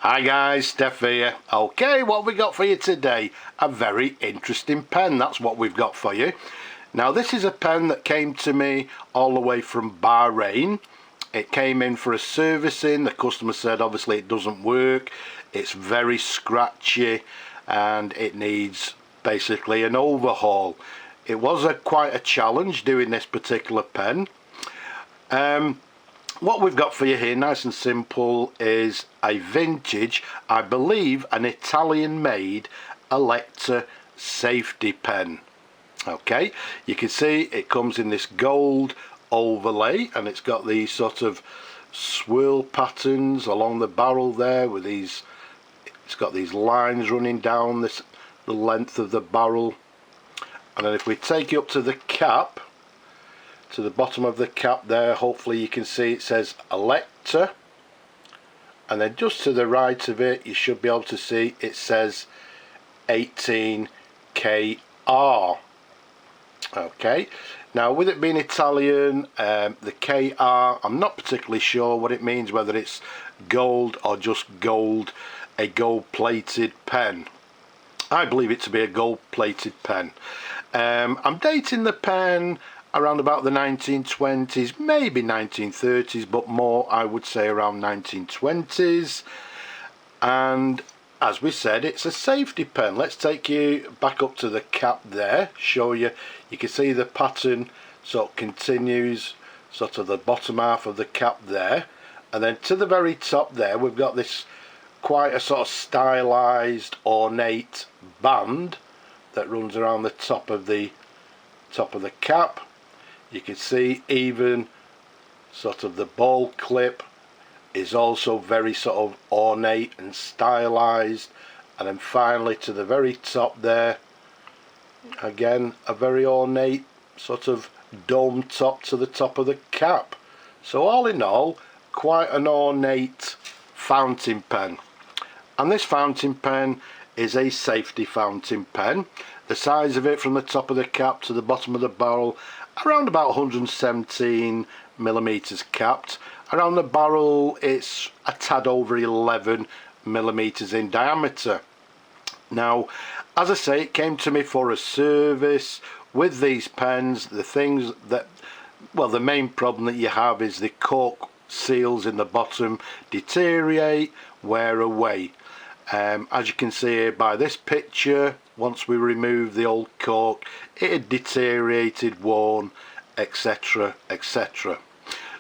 Hi guys, Steph here. Okay, what have we got for you today? A very interesting pen, that's what we've got for you. Now this is a pen that came to me all the way from Bahrain. It came in for a servicing. The customer said obviously it doesn't work, it's very scratchy and it needs basically an overhaul. It was quite a challenge doing this particular pen. What we've got for you here, nice and simple, is a vintage, I believe an Italian made Electa safety pen. Okay, you can see it comes in this gold overlay and it's got these sort of swirl patterns along the barrel there with these, it's got these lines running down the length of the barrel. And then if we take it up to the cap, to the bottom of the cap there, hopefully you can see it says Electa, and then just to the right of it you should be able to see it says 18KR. Okay, now with it being Italian, the KR, I'm not particularly sure what it means, whether it's gold or just gold, a gold plated pen. I believe it to be a gold plated pen. I'm dating the pen around about the 1920s, maybe 1930s, but more I would say around 1920s. And as we said, it's a safety pen. Let's take you back up to the cap there, show you. You can see the pattern sort of continues sort of the bottom half of the cap there, and then to the very top there we've got this quite a sort of stylized ornate band that runs around the top of the cap. You can see even sort of the ball clip is also very sort of ornate and stylized, and then finally to the very top there again a very ornate sort of dome top to the top of the cap. So all in all, quite an ornate fountain pen. And this fountain pen is a safety fountain pen. The size of it from the top of the cap to the bottom of the barrel, around about 117 millimeters capped. Around the barrel it's a tad over 11 millimeters in diameter. Now as I say, it came to me for a service. With these pens, the things that, well, the main problem that you have is the cork seals in the bottom deteriorate, wear away. As you can see here by this picture, once we remove the old cork, it had deteriorated, worn, etc, etc.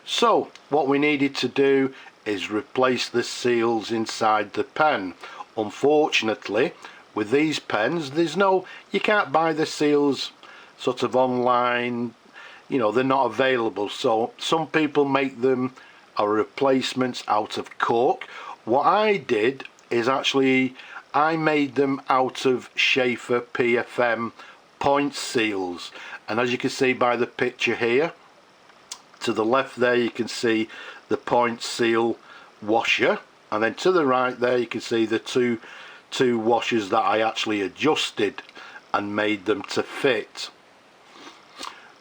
So what we needed to do is replace the seals inside the pen. Unfortunately, with these pens, there's no, you can't buy the seals sort of online, you know, they're not available. So some people make them as replacements out of cork. What I did is actually I made them out of Schaefer PFM point seals, and as you can see by the picture here to the left there you can see the point seal washer, and then to the right there you can see the two washers that I actually adjusted and made them to fit.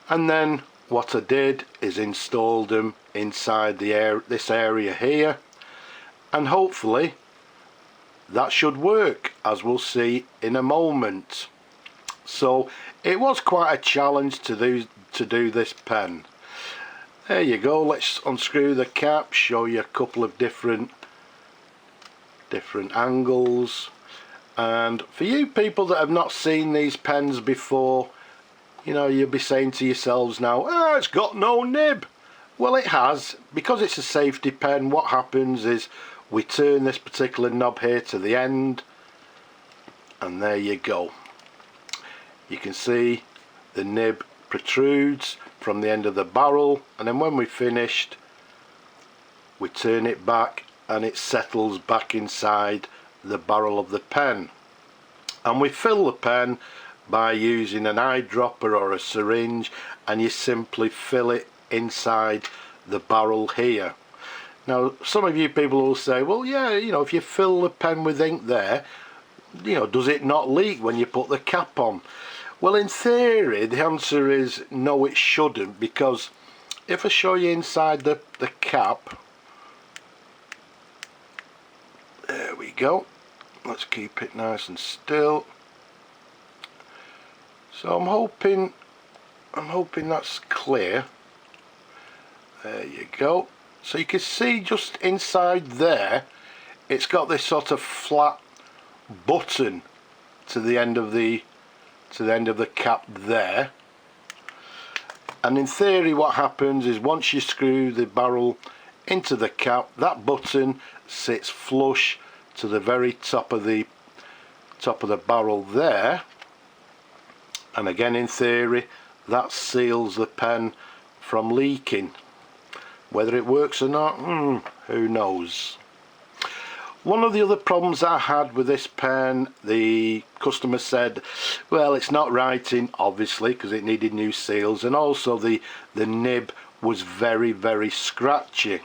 And then what I did is installed them inside this area here, and hopefully that should work, as we'll see in a moment. So it was quite a challenge to do this pen. There you go. Let's unscrew the cap, show you a couple of different angles. And for you people that have not seen these pens before, you know, you'll be saying to yourselves now, oh, it's got no nib. Well, it has. Because it's a safety pen, what happens is we turn this particular knob here to the end, and there you go. You can see the nib protrudes from the end of the barrel, and then when we're finished we turn it back and it settles back inside the barrel of the pen. And we fill the pen by using an eyedropper or a syringe, and you simply fill it inside the barrel here. Now some of you people will say, well, yeah, you know, if you fill the pen with ink there, you know, does it not leak when you put the cap on? Well, in theory the answer is no, it shouldn't, because if I show you inside the cap, there we go. Let's keep it nice and still. So I'm hoping that's clear. There you go. So you can see just inside there, it's got this sort of flat button to the end of the cap there. And in theory, what happens is once you screw the barrel into the cap, that button sits flush to the very top of the barrel there. And again, in theory, that seals the pen from leaking. Whether it works or not, who knows. One of the other problems I had with this pen, the customer said, well, it's not writing, obviously, because it needed new seals, and also the nib was very, very scratchy.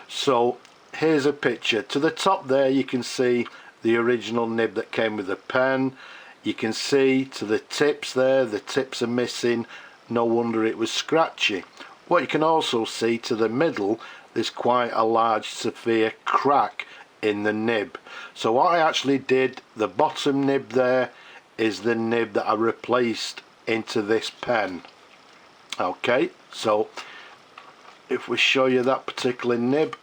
So here's a picture. To the top there, you can see the original nib that came with the pen. You can see to the tips there, the tips are missing. No wonder it was scratchy. What you can also see to the middle, there's quite a large severe crack in the nib. So what I actually did, the bottom nib there is the nib that I replaced into this pen. Okay, so if we show you that particular nib,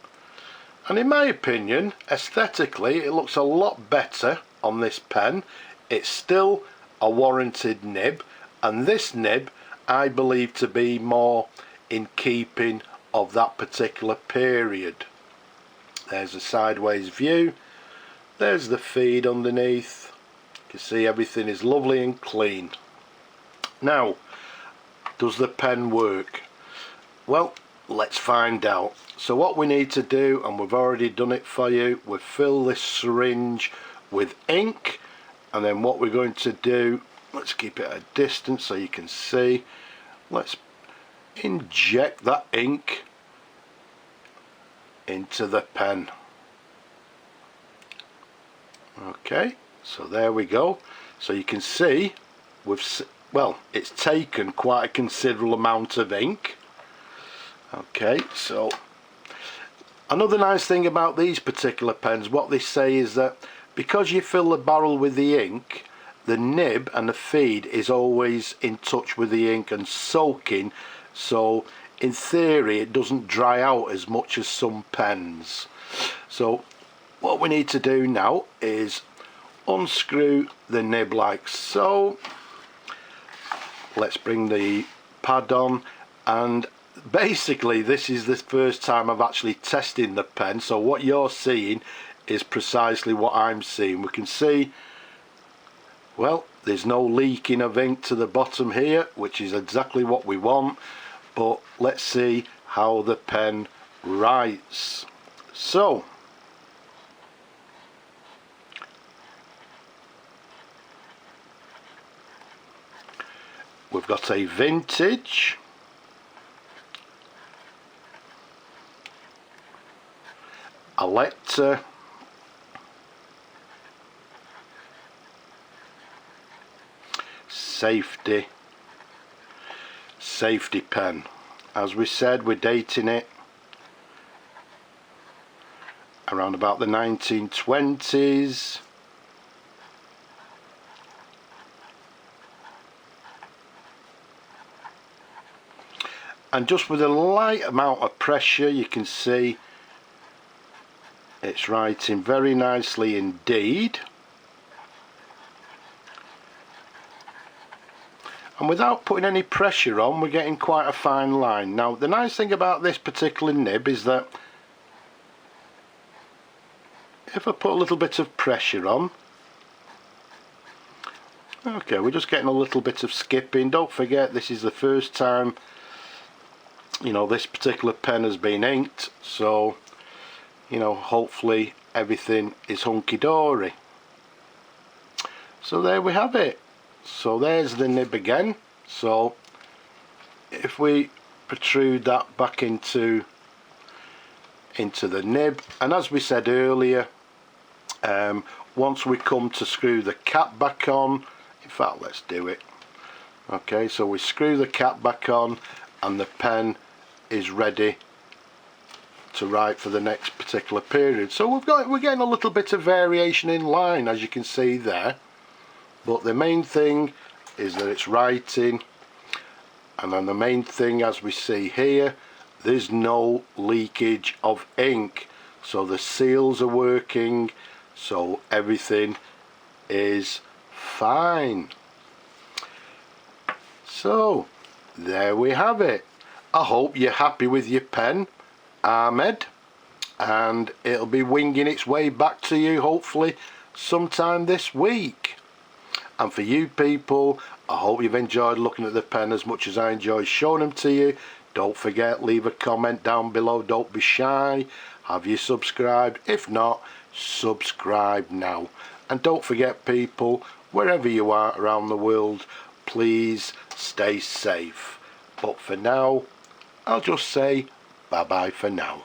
and in my opinion, aesthetically, it looks a lot better on this pen. It's still a warranted nib, and this nib I believe to be more in keeping of that particular period. There's a sideways view, there's the feed underneath. You can see everything is lovely and clean. Now, does the pen work? Well, let's find out. So what we need to do, and we've already done it for you, we fill this syringe with ink, and then what we're going to do, let's keep it at a distance so you can see, let's inject that ink into the pen. Okay, so there we go. So you can see it's taken quite a considerable amount of ink. Okay, so another nice thing about these particular pens, what they say is that because you fill the barrel with the ink, the nib and the feed is always in touch with the ink and soaking, so in theory it doesn't dry out as much as some pens. So what we need to do now is unscrew the nib like so. Let's bring the pad on, and basically this is the first time I've actually tested the pen, so what you're seeing is precisely what I'm seeing. We can see, well, there's no leaking of ink to the bottom here, which is exactly what we want. But let's see how the pen writes. So we've got a vintage, Electa, safety pen. As we said, we're dating it around about the 1920s. And just with a light amount of pressure, you can see it's writing very nicely indeed. And without putting any pressure on, we're getting quite a fine line. Now, the nice thing about this particular nib is that if I put a little bit of pressure on, okay, we're just getting a little bit of skipping. Don't forget, this is the first time, you know, this particular pen has been inked, so, you know, hopefully everything is hunky-dory. So there we have it. So there's the nib again. So if we protrude that back into the nib, and as we said earlier, once we come to screw the cap back on, in fact, let's do it. Okay, so we screw the cap back on and the pen is ready to write for the next particular period. So we're getting a little bit of variation in line, as you can see there, but the main thing is that it's writing, and then the main thing, as we see here, there's no leakage of ink, so the seals are working, so everything is fine. So there we have it. I hope you're happy with your pen, Ahmed, and it'll be winging its way back to you hopefully sometime this week. And for you people, I hope you've enjoyed looking at the pen as much as I enjoyed showing them to you. Don't forget, leave a comment down below, don't be shy. Have you subscribed? If not, subscribe now. And don't forget people, wherever you are around the world, please stay safe. But for now, I'll just say bye bye for now.